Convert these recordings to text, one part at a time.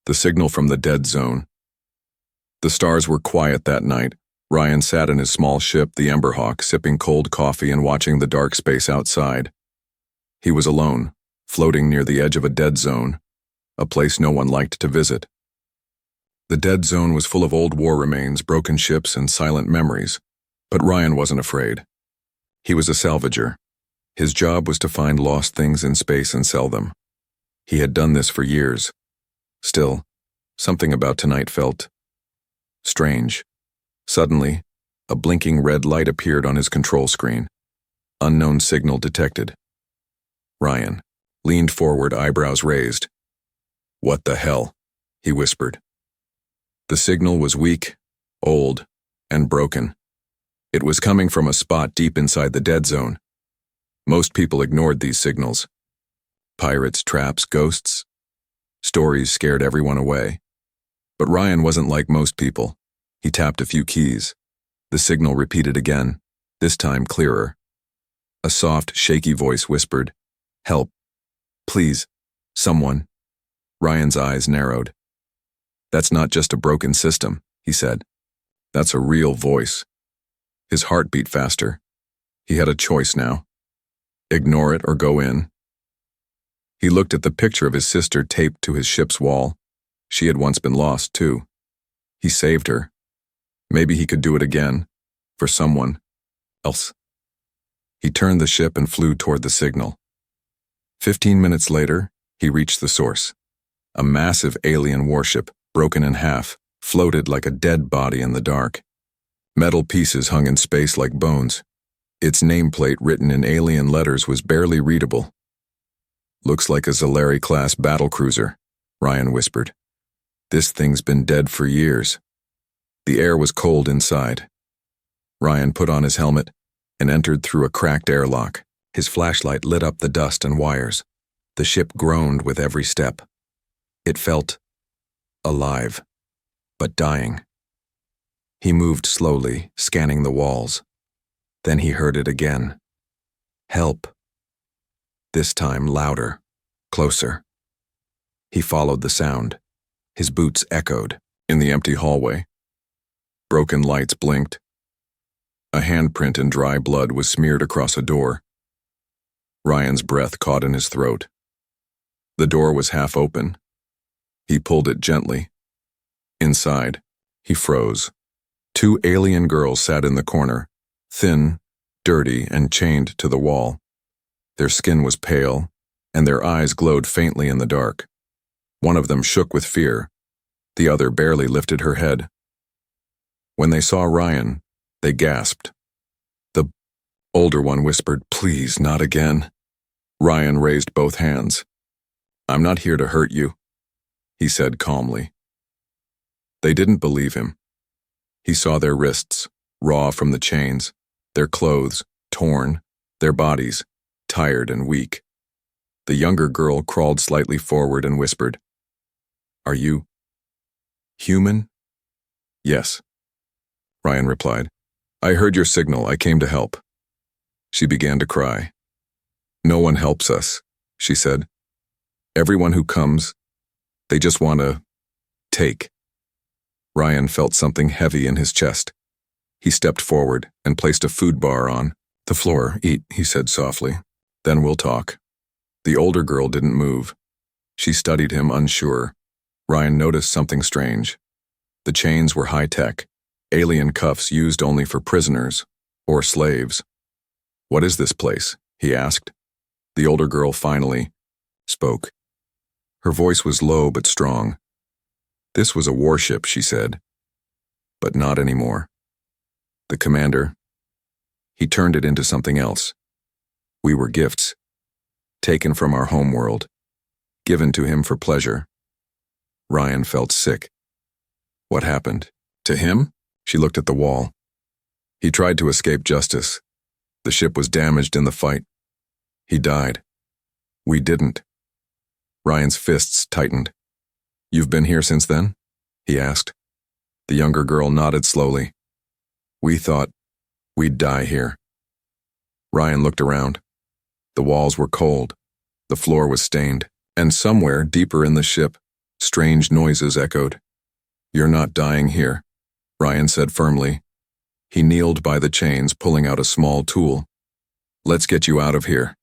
The signal from the dead zone. The stars were quiet that night. Ryan sat in his small ship, the Emberhawk, sipping cold coffee and watching the dark space outside. He was alone, floating near the edge of a dead zone, a place no one liked to visit. The dead zone was full of old war remains, broken ships, and silent memories, but Ryan wasn't afraid. He was a salvager. His job was to find lost things in space and sell them. He had done this for years. Still, something about tonight felt strange. Suddenly, a blinking red light appeared on his control screen. Unknown signal detected. Ryan leaned forward, eyebrows raised. "What the hell?" he whispered. The signal was weak, old, and broken. It was coming from a spot deep inside the dead zone. Most people ignored these signals. Pirates, traps, ghosts. Stories scared everyone away. But Ryan wasn't like most people. He tapped a few keys. The signal repeated again, this time clearer. A soft, shaky voice whispered, "Help. Please. Someone." Ryan's eyes narrowed. "That's not just a broken system," he said. "That's a real voice." His heart beat faster. He had a choice now. Ignore it or go in. He looked at the picture of his sister taped to his ship's wall. She had once been lost, too. He saved her. Maybe he could do it again, for someone else. He turned the ship and flew toward the signal. 15 minutes later, he reached the source. A massive alien warship, broken in half, floated like a dead body in the dark. Metal pieces hung in space like bones. Its nameplate, written in alien letters, was barely readable. "Looks like a Zalari-class battlecruiser," Ryan whispered. "This thing's been dead for years." The air was cold inside. Ryan put on his helmet and entered through a cracked airlock. His flashlight lit up the dust and wires. The ship groaned with every step. It felt alive, but dying. He moved slowly, scanning the walls. Then he heard it again. "Help." This time louder, closer. He followed the sound. His boots echoed in the empty hallway. Broken lights blinked. A handprint in dry blood was smeared across a door. Ryan's breath caught in his throat. The door was half open. He pulled it gently. Inside, he froze. Two alien girls sat in the corner, thin, dirty, and chained to the wall. Their skin was pale, and their eyes glowed faintly in the dark. One of them shook with fear. The other barely lifted her head. When they saw Ryan, they gasped. The older one whispered, "Please, not again." Ryan raised both hands. "I'm not here to hurt you," he said calmly. They didn't believe him. He saw their wrists, raw from the chains, their clothes, torn, their bodies, tired and weak. The younger girl crawled slightly forward and whispered, "Are you human?" "Yes," Ryan replied. "I heard your signal. I came to help." She began to cry. "No one helps us," she said. "Everyone who comes, they just want to take." Ryan felt something heavy in his chest. He stepped forward and placed a food bar on the floor. "Eat," he said softly. "Then we'll talk." The older girl didn't move. She studied him, unsure. Ryan noticed something strange. The chains were high-tech, alien cuffs used only for prisoners or slaves. "What is this place?" he asked. The older girl finally spoke. Her voice was low but strong. "This was a warship," she said. "But not anymore. The commander, he turned it into something else. We were gifts, taken from our homeworld, given to him for pleasure." Ryan felt sick. "What happened? To him?" She looked at the wall. "He tried to escape justice. The ship was damaged in the fight. He died. We didn't." Ryan's fists tightened. "You've been here since then?" he asked. The younger girl nodded slowly. "We thought we'd die here." Ryan looked around. The walls were cold. The floor was stained. And somewhere deeper in the ship, Strange noises echoed. "You're not dying here," Ryan said firmly. He kneeled by the chains, pulling out a small tool. "Let's get you out of here."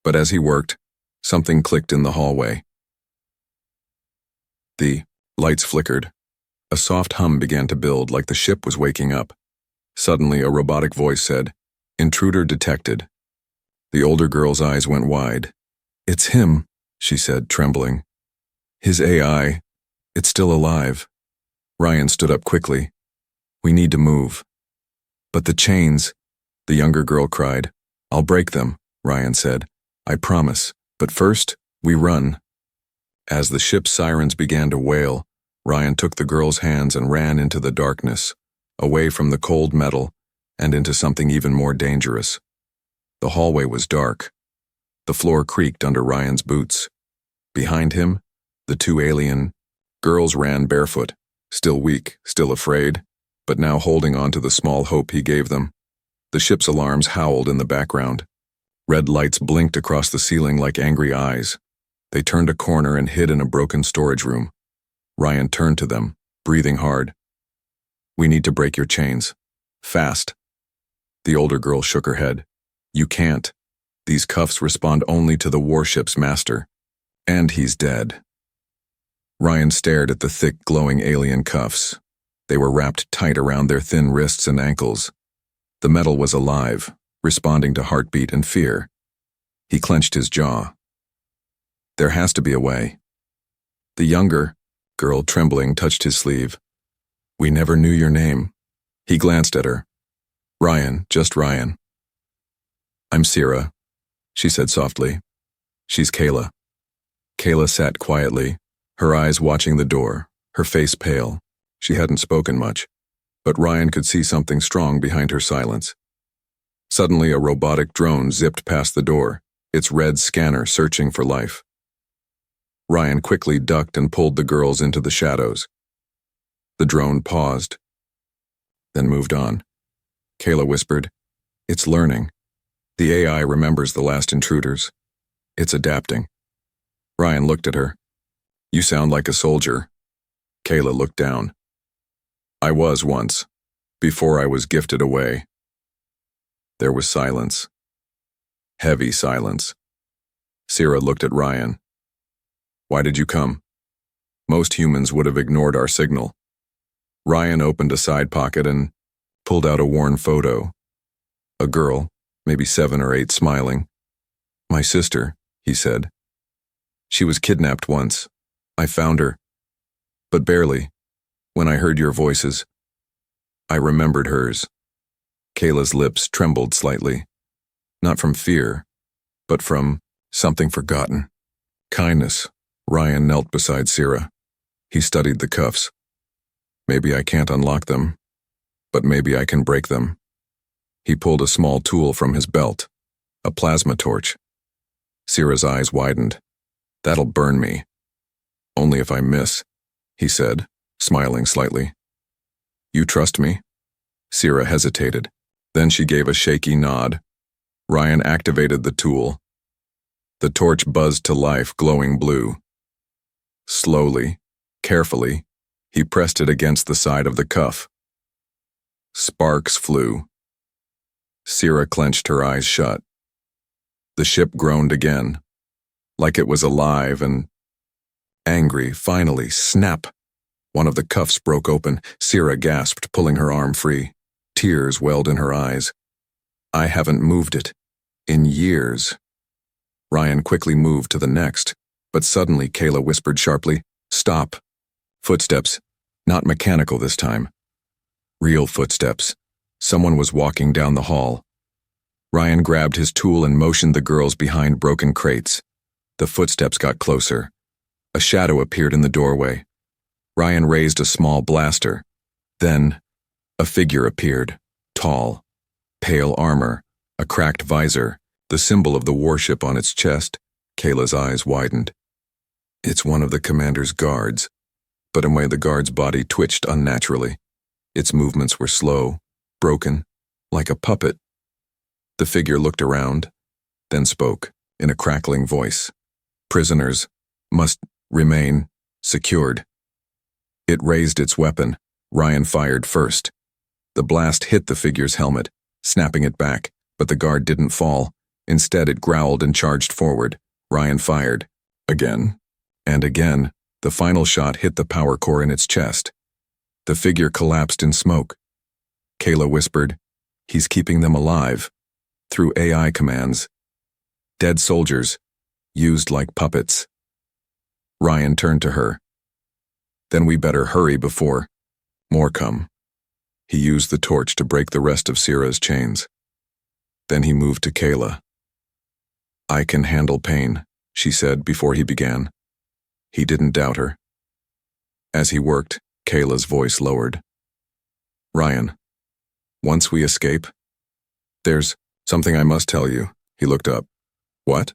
But as he worked, something clicked in the hallway. The lights flickered. A soft hum began to build, like the ship was waking up. Suddenly, a robotic voice said, "Intruder detected." The older girl's eyes went wide. "It's him," she said, trembling. "His AI. It's still alive." Ryan stood up quickly. "We need to move." "But the chains," the younger girl cried. "I'll break them," Ryan said. "I promise. But first, we run." As the ship's sirens began to wail, Ryan took the girl's hands and ran into the darkness, away from the cold metal, and into something even more dangerous. The hallway was dark. The floor creaked under Ryan's boots. Behind him, the two alien girls ran barefoot, still weak, still afraid, but now holding on to the small hope he gave them. The ship's alarms howled in the background. Red lights blinked across the ceiling like angry eyes. They turned a corner and hid in a broken storage room. Ryan turned to them, breathing hard. "We need to break your chains. Fast." The older girl shook her head. "You can't. These cuffs respond only to the warship's master. And he's dead." Ryan stared at the thick, glowing alien cuffs. They were wrapped tight around their thin wrists and ankles. The metal was alive, responding to heartbeat and fear. He clenched his jaw. There has to be a way. The younger girl, trembling, touched his sleeve. "We never knew your name." He glanced at her. "Ryan, just Ryan." "I'm Sierra," she said softly. "She's Kayla." Kayla sat quietly, her eyes watching the door, her face pale. She hadn't spoken much, but Ryan could see something strong behind her silence. Suddenly, a robotic drone zipped past the door, its red scanner searching for life. Ryan quickly ducked and pulled the girls into the shadows. The drone paused, then moved on. Kayla whispered, "It's learning. The AI remembers the last intruders. It's adapting." Ryan looked at her. "You sound like a soldier." Kayla looked down. "I was once, before I was gifted away." There was silence. Heavy silence. Sierra looked at Ryan. "Why did you come?" Most humans would have ignored our signal. Ryan opened a side pocket and pulled out a worn photo. A girl, maybe 7 or 8, smiling. "My sister," he said. "She was kidnapped once. I found her. But barely. When I heard your voices, I remembered hers." Kayla's lips trembled slightly. Not from fear, but from something forgotten. Kindness. Ryan knelt beside Sierra. He studied the cuffs. "Maybe I can't unlock them, but maybe I can break them." He pulled a small tool from his belt, a plasma torch. Sierra's eyes widened. "That'll burn me." "Only if I miss," he said, smiling slightly. "You trust me?" Sierra hesitated. Then she gave a shaky nod. Ryan activated the tool. The torch buzzed to life, glowing blue. Slowly, carefully, he pressed it against the side of the cuff. Sparks flew. Sierra clenched her eyes shut. The ship groaned again, like it was alive and angry. Finally, snap! One of the cuffs broke open. Sierra gasped, pulling her arm free. Tears welled in her eyes. "I haven't moved it in years." Ryan quickly moved to the next, but suddenly Kayla whispered sharply, "Stop." Footsteps, not mechanical this time. Real footsteps. Someone was walking down the hall. Ryan grabbed his tool and motioned the girls behind broken crates. The footsteps got closer. A shadow appeared in the doorway. Ryan raised a small blaster. Then, a figure appeared, tall, pale armor, a cracked visor, the symbol of the warship on its chest. Kayla's eyes widened. "It's one of the commander's guards." But in a way the guard's body twitched unnaturally. Its movements were slow, broken, like a puppet. The figure looked around, then spoke, in a crackling voice. "Prisoners must remain Secured. It raised its weapon. Ryan fired first. The blast hit the figure's helmet, snapping it back, but the guard didn't fall. Instead, it growled and charged forward. Ryan fired. Again. And again. The final shot hit the power core in its chest. The figure collapsed in smoke. Kayla whispered, "He's keeping them alive. Through AI commands. Dead soldiers. Used like puppets." Ryan turned to her. "Then we better hurry before more come." He used the torch to break the rest of Sierra's chains. Then he moved to Kayla. "I can handle pain," she said before he began. He didn't doubt her. As he worked, Kayla's voice lowered. "Ryan, once we escape, there's something I must tell you." He looked up. "What?"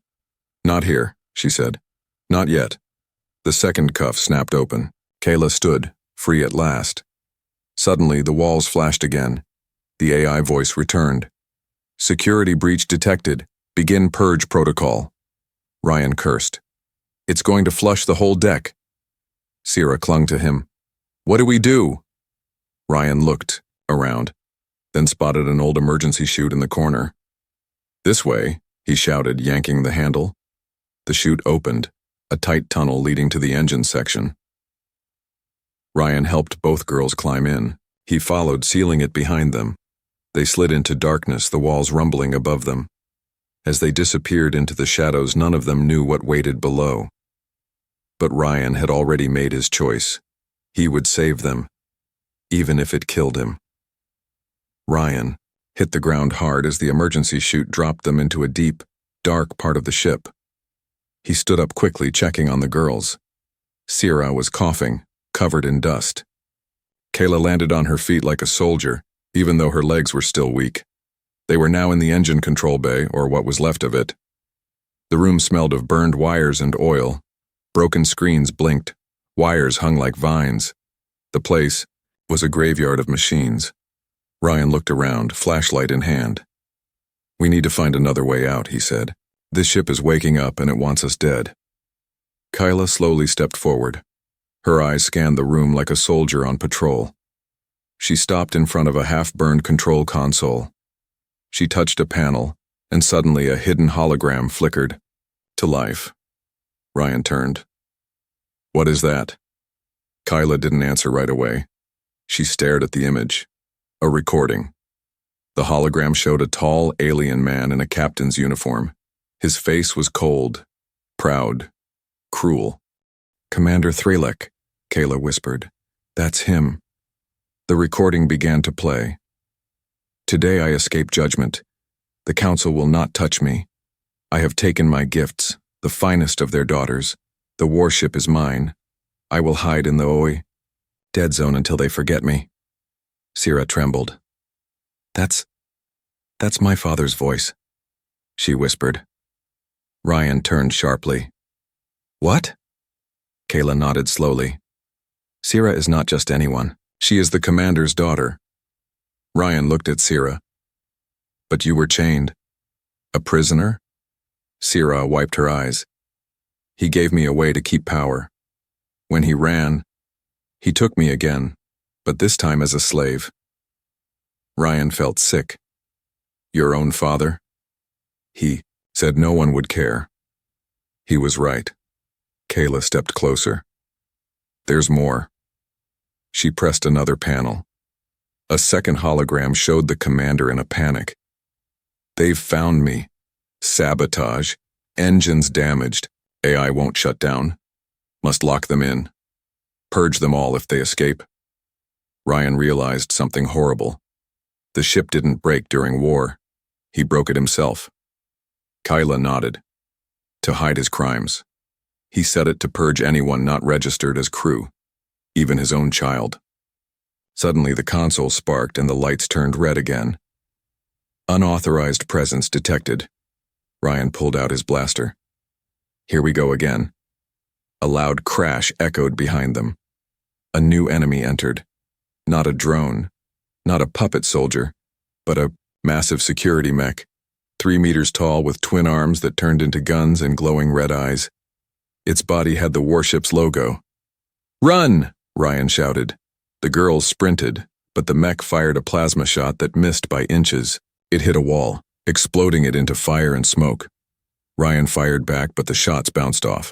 "Not here," she said. "Not yet." The second cuff snapped open. Kayla stood, free at last. Suddenly, the walls flashed again. The AI voice returned. "Security breach detected. Begin purge protocol." Ryan cursed. "It's going to flush the whole deck." Sierra clung to him. "What do we do?" Ryan looked around, then spotted an old emergency chute in the corner. "This way," he shouted, yanking the handle. The chute opened, a tight tunnel leading to the engine section. Ryan helped both girls climb in. He followed, sealing it behind them. They slid into darkness, the walls rumbling above them. As they disappeared into the shadows, none of them knew what waited below. But Ryan had already made his choice. He would save them, even if it killed him. Ryan hit the ground hard as the emergency chute dropped them into a deep, dark part of the ship. He stood up quickly, checking on the girls. Sierra was coughing, covered in dust. Kayla landed on her feet like a soldier, even though her legs were still weak. They were now in the engine control bay, or what was left of it. The room smelled of burned wires and oil. Broken screens blinked. Wires hung like vines. The place was a graveyard of machines. Ryan looked around, flashlight in hand. "We need to find another way out," he said. "This ship is waking up and it wants us dead." Kayla slowly stepped forward. Her eyes scanned the room like a soldier on patrol. She stopped in front of a half-burned control console. She touched a panel, and suddenly a hidden hologram flickered to life. Ryan turned. "What is that?" Kayla didn't answer right away. She stared at the image. A recording. The hologram showed a tall, alien man in a captain's uniform. His face was cold, proud, cruel. "Commander Threlek," Kayla whispered. "That's him." The recording began to play. "Today I escape judgment. The council will not touch me. I have taken my gifts, the finest of their daughters. The warship is mine. I will hide in the dead zone until they forget me." Sierra trembled. That's my father's voice," she whispered. Ryan turned sharply. "What?" Kayla nodded slowly. "Sierra is not just anyone. She is the commander's daughter." Ryan looked at Sierra. "But you were chained. A prisoner?" Sierra wiped her eyes. "He gave me a way to keep power. When he ran, he took me again, but this time as a slave." Ryan felt sick. "Your own father?" He said no one would care. He was right. Kayla stepped closer. "There's more." She pressed another panel. A second hologram showed the commander in a panic. "They've found me. Sabotage. Engines damaged. AI won't shut down. Must lock them in. Purge them all if they escape." Ryan realized something horrible. The ship didn't break during war. He broke it himself. Kayla nodded. To hide his crimes. He set it to purge anyone not registered as crew, even his own child. Suddenly the console sparked and the lights turned red again. "Unauthorized presence detected." Ryan pulled out his blaster. "Here we go again." A loud crash echoed behind them. A new enemy entered. Not a drone, not a puppet soldier, but a massive security mech, 3 meters tall with twin arms that turned into guns and glowing red eyes. Its body had the warship's logo, Run! Ryan shouted. The girls sprinted, but the mech fired a plasma shot that missed by inches. It hit a wall, exploding it into fire and smoke. Ryan fired back, but the shots bounced off.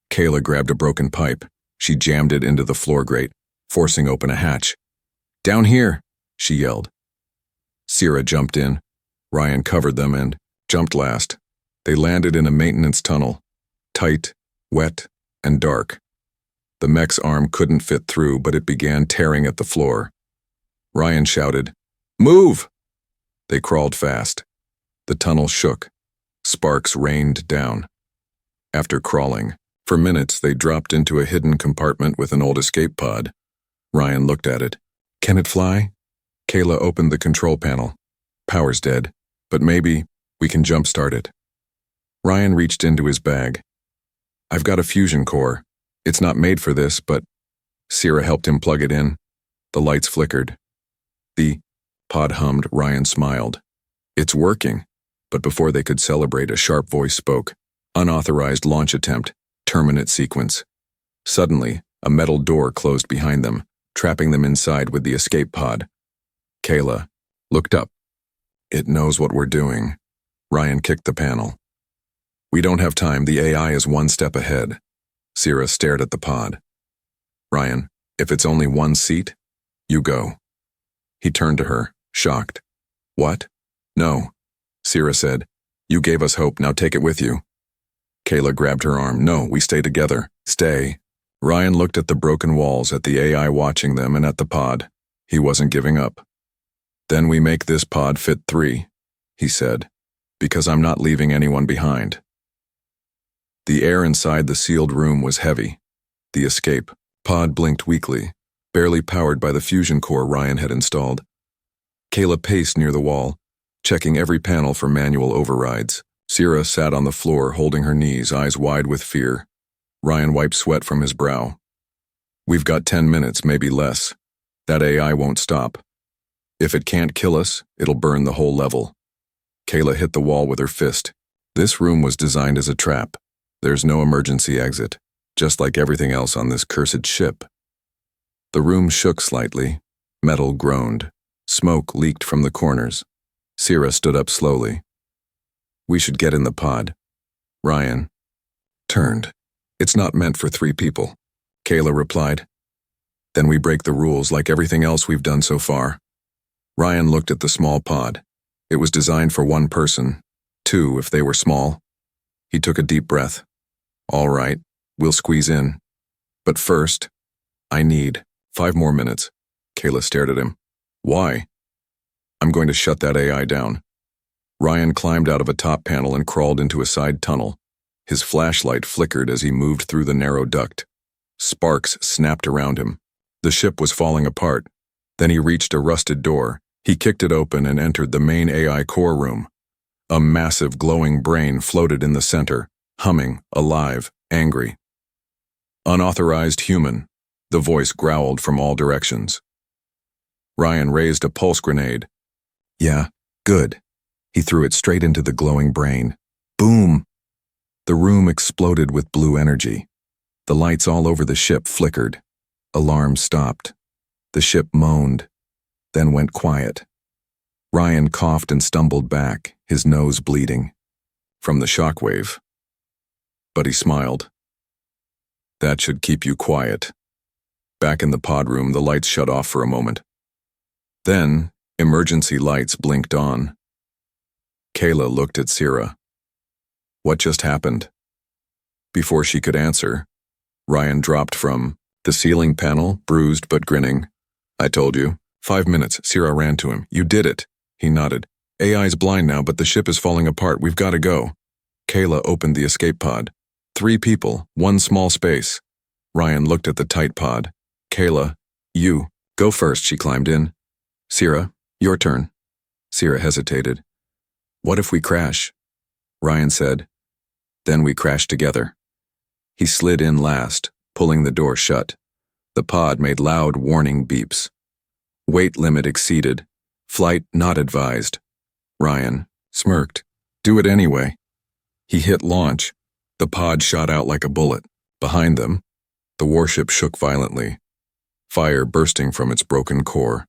Kayla grabbed a broken pipe. She jammed it into the floor grate, forcing open a hatch. Down here, she yelled. Sierra jumped in. Ryan covered them and jumped last. They landed in a maintenance tunnel, tight, wet, and dark. The mech's arm couldn't fit through, but it began tearing at the floor. Ryan shouted, "Move!" They crawled fast. The tunnel shook. Sparks rained down. After crawling, for minutes they dropped into a hidden compartment with an old escape pod. Ryan looked at it. Can it fly? Kayla opened the control panel. Power's dead, but maybe we can jumpstart it. Ryan reached into his bag. I've got a fusion core. It's not made for this, but Sierra helped him plug it in. The lights flickered. The pod hummed. Ryan smiled. It's working. But before they could celebrate, a sharp voice spoke. Unauthorized launch attempt. Terminate sequence. Suddenly, a metal door closed behind them, trapping them inside with the escape pod. Kayla looked up. It knows what we're doing. Ryan kicked the panel. We don't have time. The AI is one step ahead. Sierra stared at the pod. Ryan, if it's only one seat, you go. He turned to her, shocked. What? No. Sierra said, you gave us hope, now take it with you. Kayla grabbed her arm. No, we stay together. Stay. Ryan looked at the broken walls, at the AI watching them, and at the pod. He wasn't giving up. Then we make this pod fit 3, he said, because I'm not leaving anyone behind. The air inside the sealed room was heavy. The escape pod blinked weakly, barely powered by the fusion core Ryan had installed. Kayla paced near the wall, checking every panel for manual overrides. Sierra sat on the floor, holding her knees, eyes wide with fear. Ryan wiped sweat from his brow. We've got 10 minutes, maybe less. That AI won't stop. If it can't kill us, it'll burn the whole level. Kayla hit the wall with her fist. This room was designed as a trap. There's no emergency exit, just like everything else on this cursed ship. The room shook slightly. Metal groaned. Smoke leaked from the corners. Sierra stood up slowly. We should get in the pod. Ryan turned. It's not meant for 3 people. Kayla replied. Then we break the rules like everything else we've done so far. Ryan looked at the small pod. It was designed for 1 person, 2 if they were small. He took a deep breath. All right, we'll squeeze in. But first, I need 5 more minutes. Kayla stared at him. Why? I'm going to shut that AI down. Ryan climbed out of a top panel and crawled into a side tunnel. His flashlight flickered as he moved through the narrow duct. Sparks snapped around him. The ship was falling apart. Then he reached a rusted door. He kicked it open and entered the main AI core room. A massive glowing brain floated in the center, humming, alive, angry. Unauthorized human, the voice growled from all directions. Ryan raised a pulse grenade. Yeah, good. He threw it straight into the glowing brain. Boom! The room exploded with blue energy. The lights all over the ship flickered. Alarms stopped. The ship moaned, then went quiet. Ryan coughed and stumbled back, his nose bleeding from the shockwave. But he smiled. That should keep you quiet. Back in the pod room, the lights shut off for a moment. Then, emergency lights blinked on. Kayla looked at Sierra. What just happened? Before she could answer, Ryan dropped from the ceiling panel, bruised but grinning. I told you. 5 minutes. Sierra ran to him. You did it. He nodded. AI's blind now, but the ship is falling apart. We've got to go. Kayla opened the escape pod. 3 people, 1 small space. Ryan looked at the tight pod. Kayla, you. Go first. She climbed in. Sierra, your turn. Sierra hesitated. What if we crash? Ryan said. Then we crash together. He slid in last, pulling the door shut. The pod made loud warning beeps. Weight limit exceeded. Flight not advised. Ryan smirked. Do it anyway. He hit launch. The pod shot out like a bullet. Behind them, The warship shook violently, fire bursting from its broken core.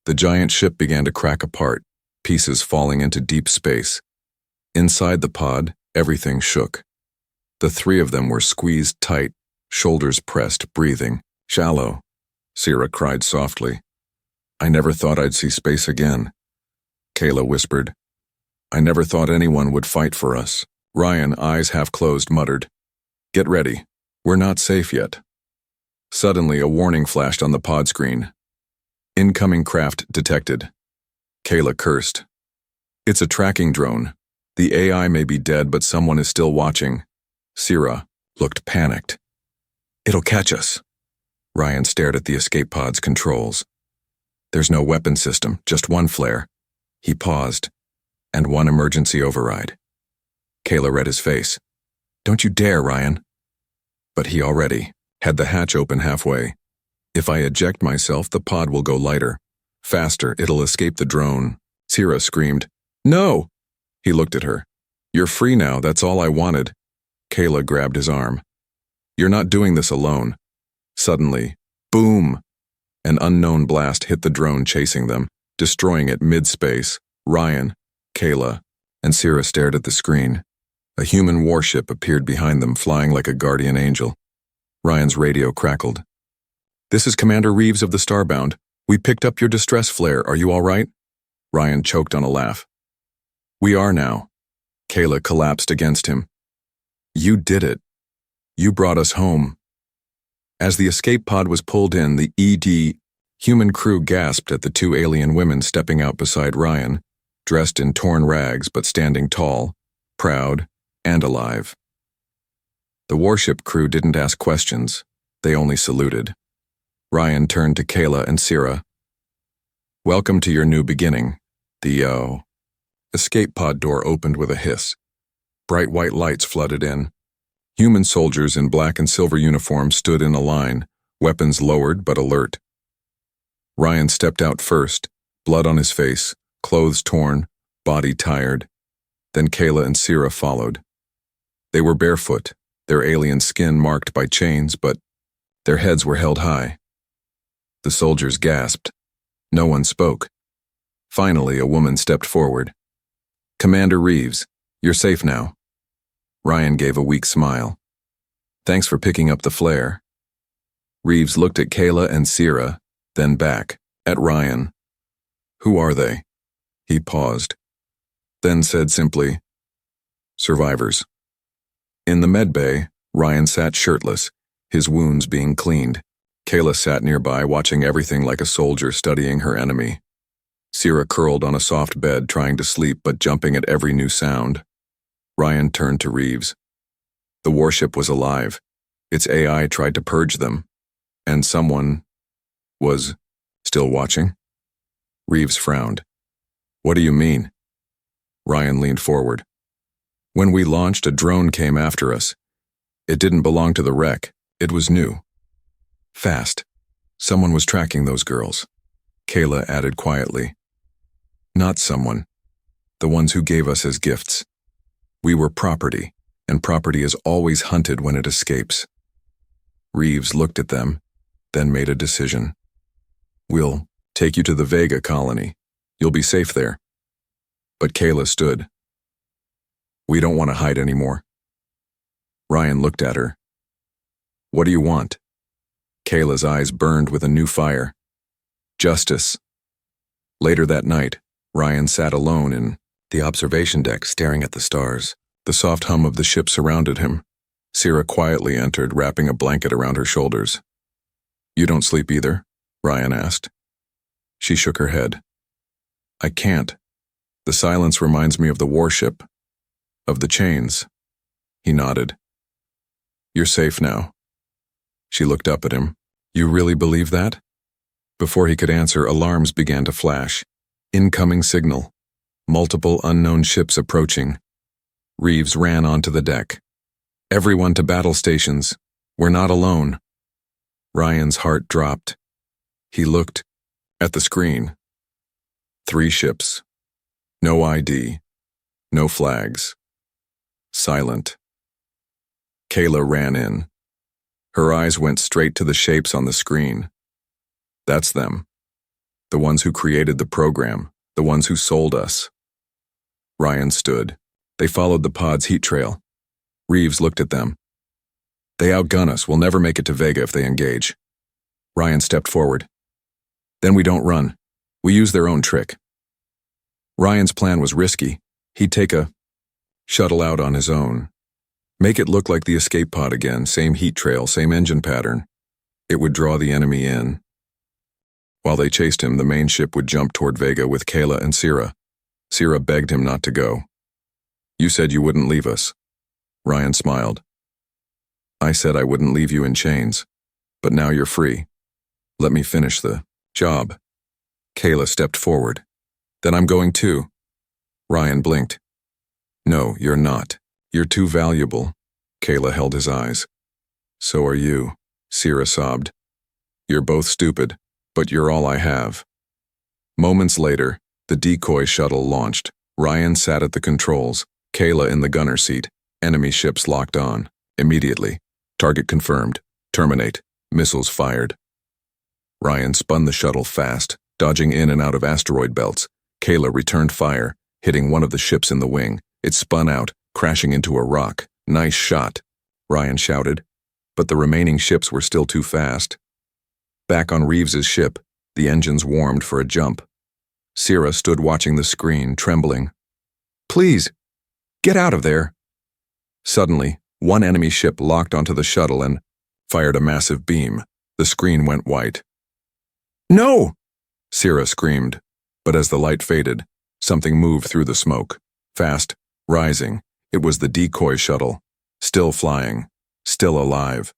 The giant ship began to crack apart, pieces falling into deep space. Inside the pod, everything shook. The three of them were squeezed tight, shoulders pressed, breathing. "Shallow," Sierra cried softly. "I never thought I'd see space again." Kayla whispered, "I never thought anyone would fight for us." Ryan, eyes half closed, muttered, "Get ready. We're not safe yet." Suddenly, a warning flashed on the pod screen. "Incoming craft detected." Kayla cursed. "It's a tracking drone. The AI may be dead, but someone is still watching." Sierra looked panicked. "It'll catch us." Ryan stared at the escape pod's controls. "There's no weapon system, just one flare." He paused. "And one emergency override." Kayla read his face. "Don't you dare, Ryan." But he already had the hatch open halfway. "If I eject myself, the pod will go lighter. Faster, it'll escape the drone." Sierra screamed, "No!" He looked at her. "You're free now, that's all I wanted." Kayla grabbed his arm. "You're not doing this alone." Suddenly, boom! An unknown blast hit the drone chasing them, destroying it mid-space. Ryan, Kayla, and Sierra stared at the screen. A human warship appeared behind them, flying like a guardian angel. Ryan's radio crackled. "This is Commander Reeves of the Starbound. We picked up your distress flare. Are you all right?" Ryan choked on a laugh. "We are now." Kayla collapsed against him. "You did it. You brought us home." As the escape pod was pulled in, the ED human crew gasped at the two alien women stepping out beside Ryan, dressed in torn rags but standing tall, proud, and alive. The warship crew didn't ask questions. They only saluted. Ryan turned to Kayla and Sierra. "Welcome to your new beginning." The escape pod door opened with a hiss. Bright white lights flooded in. Human soldiers in black and silver uniforms stood in a line, weapons lowered but alert. Ryan stepped out first, blood on his face, clothes torn, body tired. Then Kayla and Sierra followed. They were barefoot, their alien skin marked by chains, but their heads were held high. The soldiers gasped. No one spoke. Finally, a woman stepped forward. "Commander Reeves, you're safe now." Ryan gave a weak smile. "Thanks for picking up the flare." Reeves looked at Kayla and Sierra, then back at Ryan. "Who are they?" He paused, then said simply, "Survivors." In the med bay, Ryan sat shirtless, his wounds being cleaned. Kayla sat nearby, watching everything like a soldier studying her enemy. Sierra curled on a soft bed, trying to sleep but jumping at every new sound. Ryan turned to Reeves. The warship was alive. Its AI tried to purge them. And someone was still watching? Reeves frowned. "What do you mean?" Ryan leaned forward. "When we launched, a drone came after us. It didn't belong to the wreck. It was new. Fast. Someone was tracking those girls." Kayla added quietly. "Not someone. The ones who gave us as gifts. We were property, and property is always hunted when it escapes." Reeves looked at them, then made a decision. "We'll take you to the Vega colony. You'll be safe there." But Kayla stood. "We don't want to hide anymore." Ryan looked at her. "What do you want?" Kayla's eyes burned with a new fire. "Justice." Later that night, Ryan sat alone in the observation deck, staring at the stars. The soft hum of the ship surrounded him. Sierra quietly entered, wrapping a blanket around her shoulders. "You don't sleep either?" Ryan asked. She shook her head. "I can't. The silence reminds me of the warship, of the chains." He nodded. "You're safe now." She looked up at him. "You really believe that?" Before he could answer, alarms began to flash. Incoming signal. Multiple unknown ships approaching. Reeves ran onto the deck. "Everyone to battle stations. We're not alone." Ryan's heart dropped. He looked at the screen. 3 ships. No ID. No flags. Silent. Kayla ran in. Her eyes went straight to the shapes on the screen. That's them. The ones who created the program, the ones who sold us. Ryan stood. They followed the pod's heat trail. Reeves looked at them. They outgun us. We'll never make it to Vega if they engage. Ryan stepped forward. Then we don't run. We use their own trick. Ryan's plan was risky. He'd take a shuttle out on his own. Make it look like the escape pod again, same heat trail, same engine pattern. It would draw the enemy in. While they chased him, the main ship would jump toward Vega with Kayla and Sierra. Sierra begged him not to go. You said you wouldn't leave us. Ryan smiled. I said I wouldn't leave you in chains, but now you're free. Let me finish the job. Kayla stepped forward. Then I'm going too. Ryan blinked. No, you're not. You're too valuable. Kayla held his eyes. So are you, Sierra sobbed. You're both stupid, but you're all I have. Moments later, the decoy shuttle launched. Ryan sat at the controls, Kayla in the gunner seat. Enemy ships locked on. Immediately. Target confirmed. Terminate. Missiles fired. Ryan spun the shuttle fast, dodging in and out of asteroid belts. Kayla returned fire, hitting one of the ships in the wing. It spun out, crashing into a rock. Nice shot, Ryan shouted. But the remaining ships were still too fast. Back on Reeves's ship, the engines warmed for a jump. Sierra stood watching the screen, trembling. Please, get out of there. Suddenly, one enemy ship locked onto the shuttle and fired a massive beam. The screen went white. No! Sierra screamed. But as the light faded, something moved through the smoke. Fast, rising. It was the decoy shuttle. Still flying. Still alive.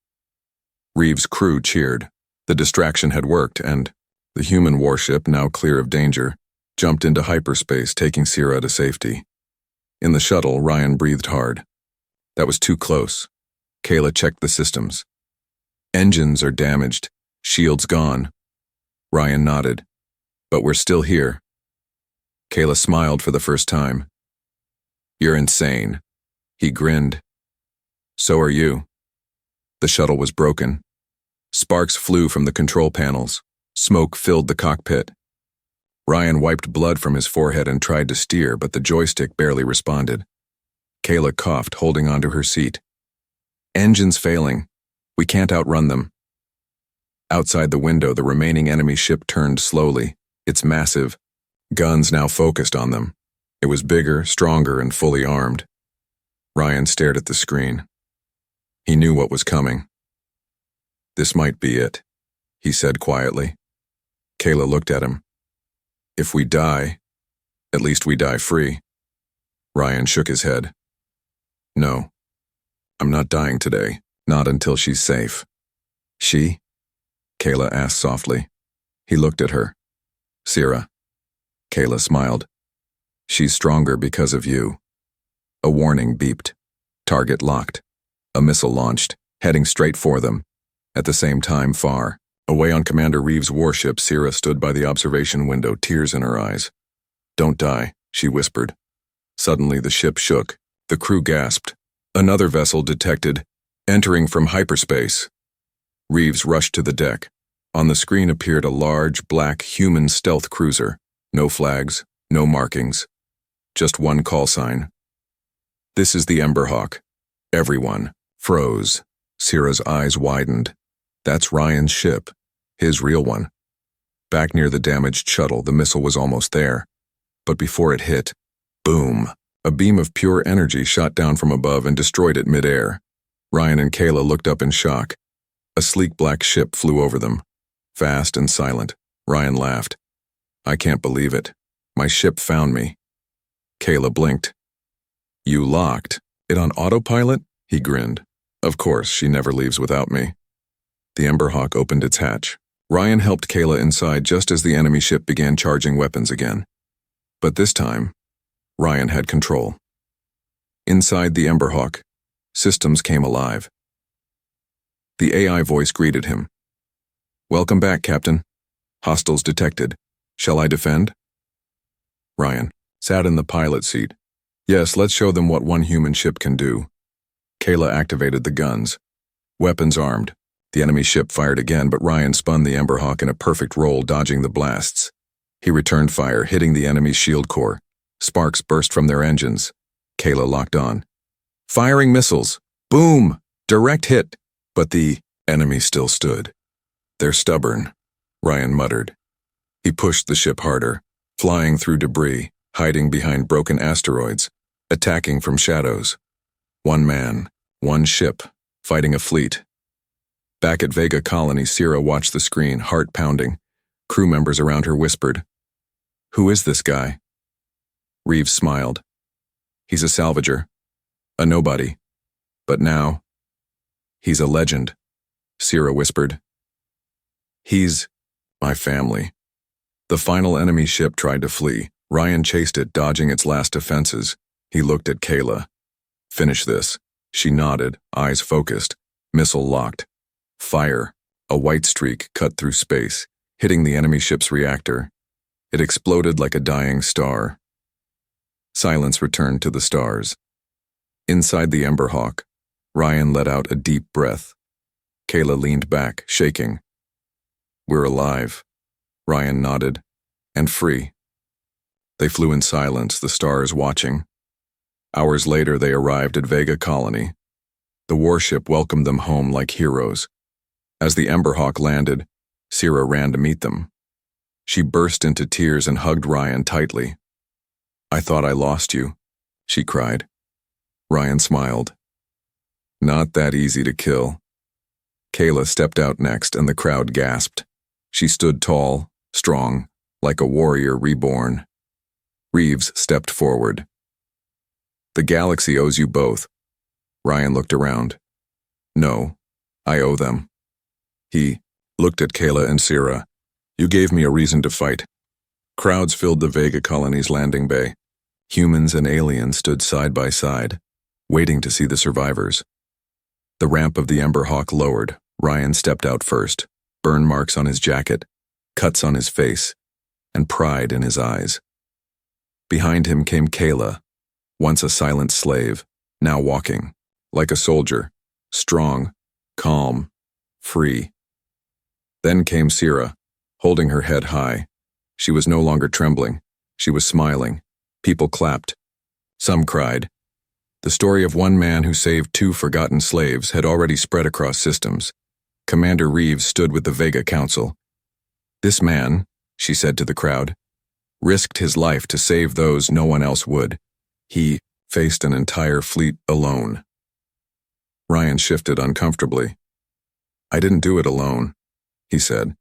Reeves' crew cheered. The distraction had worked, and the human warship, now clear of danger, jumped into hyperspace, taking Sierra to safety. In the shuttle, Ryan breathed hard. That was too close. Kayla checked the systems. Engines are damaged. Shields gone. Ryan nodded. But we're still here. Kayla smiled for the first time. You're insane. He grinned. So are you. The shuttle was broken. Sparks flew from the control panels. Smoke filled the cockpit. Ryan wiped blood from his forehead and tried to steer, but the joystick barely responded. Kayla coughed, holding onto her seat. Engines failing. We can't outrun them. Outside the window, the remaining enemy ship turned slowly, its massive guns now focused on them. It was bigger, stronger, and fully armed. Ryan stared at the screen. He knew what was coming. This might be it, he said quietly. Kayla looked at him. If we die, at least we die free. Ryan shook his head. No, I'm not dying today, not until she's safe. She? Kayla asked softly. He looked at her. Sierra. Kayla smiled. She's stronger because of you. A warning beeped. Target locked. A missile launched, heading straight for them. At the same time, far away on Commander Reeves' warship, Sierra stood by the observation window, tears in her eyes. Don't die, she whispered. Suddenly the ship shook. The crew gasped. Another vessel detected, entering from hyperspace. Reeves rushed to the deck. On the screen appeared a large, black, human stealth cruiser. No flags, no markings. Just one call sign. This is the Emberhawk. Everyone froze. Sierra's eyes widened. That's Ryan's ship. His real one. Back near the damaged shuttle, the missile was almost there. But before it hit, boom! A beam of pure energy shot down from above and destroyed it midair. Ryan and Kayla looked up in shock. A sleek black ship flew over them. Fast and silent. Ryan laughed. I can't believe it. My ship found me. Kayla blinked. You locked it on autopilot? He grinned. Of course, she never leaves without me. The Emberhawk opened its hatch. Ryan helped Kayla inside just as the enemy ship began charging weapons again. But this time, Ryan had control. Inside the Emberhawk, systems came alive. The AI voice greeted him. Welcome back, Captain. Hostiles detected. Shall I defend? Ryan sat in the pilot seat. Yes, let's show them what one human ship can do. Kayla activated the guns. Weapons armed. The enemy ship fired again, but Ryan spun the Emberhawk in a perfect roll, dodging the blasts. He returned fire, hitting the enemy's shield core. Sparks burst from their engines. Kayla locked on. Firing missiles. Boom! Direct hit. But the enemy still stood. They're stubborn, Ryan muttered. He pushed the ship harder, flying through debris, hiding behind broken asteroids, attacking from shadows. One man, one ship, fighting a fleet. Back at Vega Colony, Sierra watched the screen, heart pounding. Crew members around her whispered, "Who is this guy?" Reeves smiled. "He's a salvager. A nobody. But now, he's a legend," Sierra whispered. "He's my family." The final enemy ship tried to flee. Ryan chased it, dodging its last defenses. He looked at Kayla. "Finish this." She nodded, eyes focused, missile locked. Fire. A white streak cut through space, hitting the enemy ship's reactor. It exploded like a dying star. Silence returned to the stars. Inside the Emberhawk, Ryan let out a deep breath. Kayla leaned back, shaking. "We're alive," Ryan nodded, "and free." They flew in silence, the stars watching. Hours later, they arrived at Vega Colony. The warship welcomed them home like heroes. As the Emberhawk landed, Sierra ran to meet them. She burst into tears and hugged Ryan tightly. "I thought I lost you," she cried. Ryan smiled. "Not that easy to kill." Kayla stepped out next, and the crowd gasped. She stood tall, strong, like a warrior reborn. Reeves stepped forward. "The galaxy owes you both." Ryan looked around. "No, I owe them." He looked at Kayla and Sierra. "You gave me a reason to fight." Crowds filled the Vega Colony's landing bay. Humans and aliens stood side by side, waiting to see the survivors. The ramp of the Emberhawk lowered. Ryan stepped out first, burn marks on his jacket, cuts on his face, and pride in his eyes. Behind him came Kayla, once a silent slave, now walking, like a soldier, strong, calm, free. Then came Sierra, holding her head high. She was no longer trembling. She was smiling. People clapped. Some cried. The story of one man who saved 2 forgotten slaves had already spread across systems. Commander Reeves stood with the Vega Council. "This man," she said to the crowd, "risked his life to save those no one else would. He faced an entire fleet alone." Ryan shifted uncomfortably. "I didn't do it alone," he said.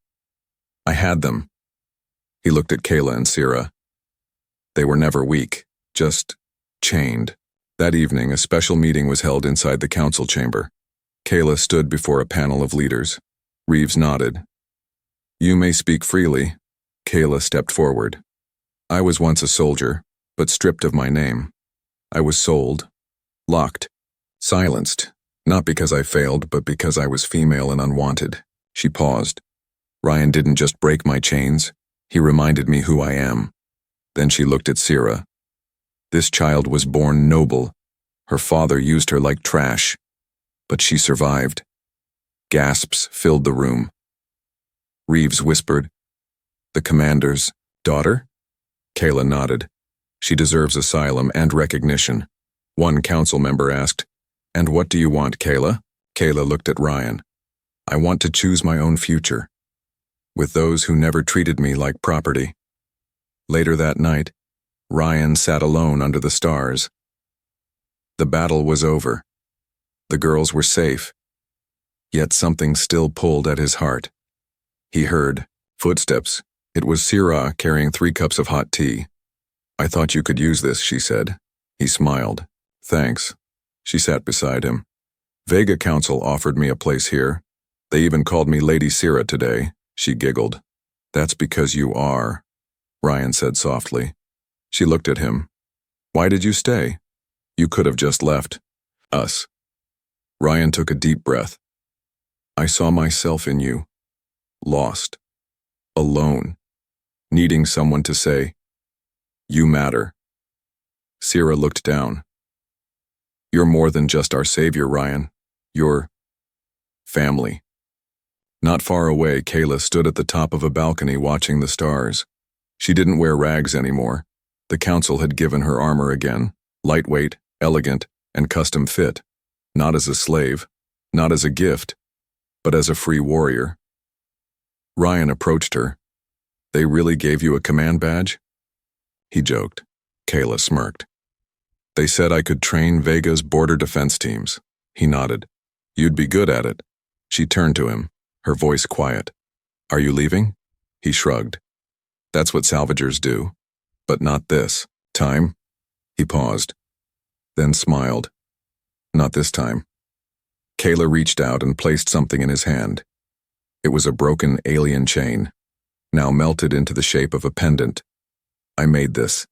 "I had them." He looked at Kayla and Sierra. They were never weak, just chained. That evening, a special meeting was held inside the council chamber. Kayla stood before a panel of leaders. Reeves nodded. "You may speak freely." Kayla stepped forward. "I was once a soldier, but stripped of my name. I was sold, locked, silenced, not because I failed, but because I was female and unwanted." She paused. "Ryan didn't just break my chains, he reminded me who I am." Then she looked at Sierra. "This child was born noble. Her father used her like trash, but she survived." Gasps filled the room. Reeves whispered, "The commander's daughter?" Kayla nodded. "She deserves asylum and recognition." One council member asked, "And what do you want, Kayla?" Kayla looked at Ryan. "I want to choose my own future, with those who never treated me like property." Later that night, Ryan sat alone under the stars. The battle was over. The girls were safe. Yet something still pulled at his heart. He heard footsteps. It was Sierra carrying 3 cups of hot tea. "I thought you could use this," she said. He smiled. "Thanks." She sat beside him. "Vega Council offered me a place here. They even called me Lady Sierra today." She giggled. "That's because you are," Ryan said softly. She looked at him. "Why did you stay? You could have just left us." Ryan took a deep breath. "I saw myself in you. Lost. Alone. Needing someone to say, 'You matter.'" Sierra looked down. "You're more than just our savior, Ryan. You're family." Not far away, Kayla stood at the top of a balcony watching the stars. She didn't wear rags anymore. The council had given her armor again, lightweight, elegant, and custom fit. Not as a slave, not as a gift, but as a free warrior. Ryan approached her. "They really gave you a command badge?" He joked. Kayla smirked. "They said I could train Vega's border defense teams." He nodded. "You'd be good at it." She turned to him, her voice quiet. "Are you leaving?" He shrugged. "That's what salvagers do. But not this time." He paused, then smiled. "Not this time." Kayla reached out and placed something in his hand. It was a broken alien chain, now melted into the shape of a pendant. "I made this,"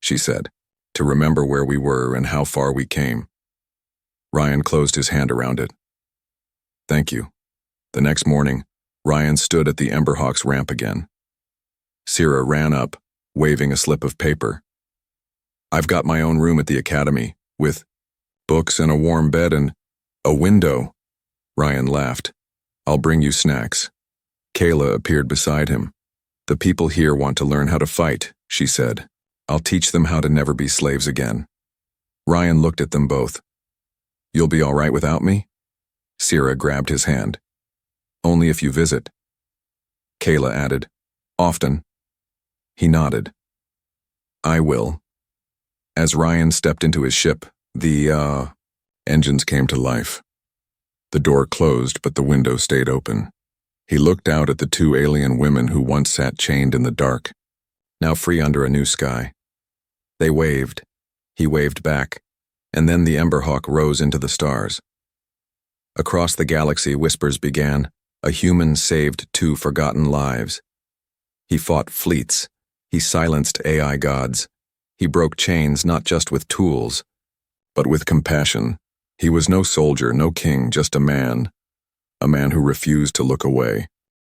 she said, "to remember where we were and how far we came." Ryan closed his hand around it. "Thank you." The next morning, Ryan stood at the Emberhawk's ramp again. Sierra ran up, waving a slip of paper. "I've got my own room at the academy, with books and a warm bed and a window." Ryan laughed. "I'll bring you snacks." Kayla appeared beside him. "The people here want to learn how to fight," she said. "I'll teach them how to never be slaves again." Ryan looked at them both. "You'll be all right without me?" Sierra grabbed his hand. "Only if you visit." Kayla added, "Often." He nodded. "I will." As Ryan stepped into his ship, the engines came to life. The door closed, but the window stayed open. He looked out at the two alien women who once sat chained in the dark, now free under a new sky. They waved. He waved back, and then the Emberhawk rose into the stars. Across the galaxy, whispers began. A human saved 2 forgotten lives. He fought fleets. He silenced AI gods. He broke chains not just with tools, but with compassion. He was no soldier, no king, just a man who refused to look away.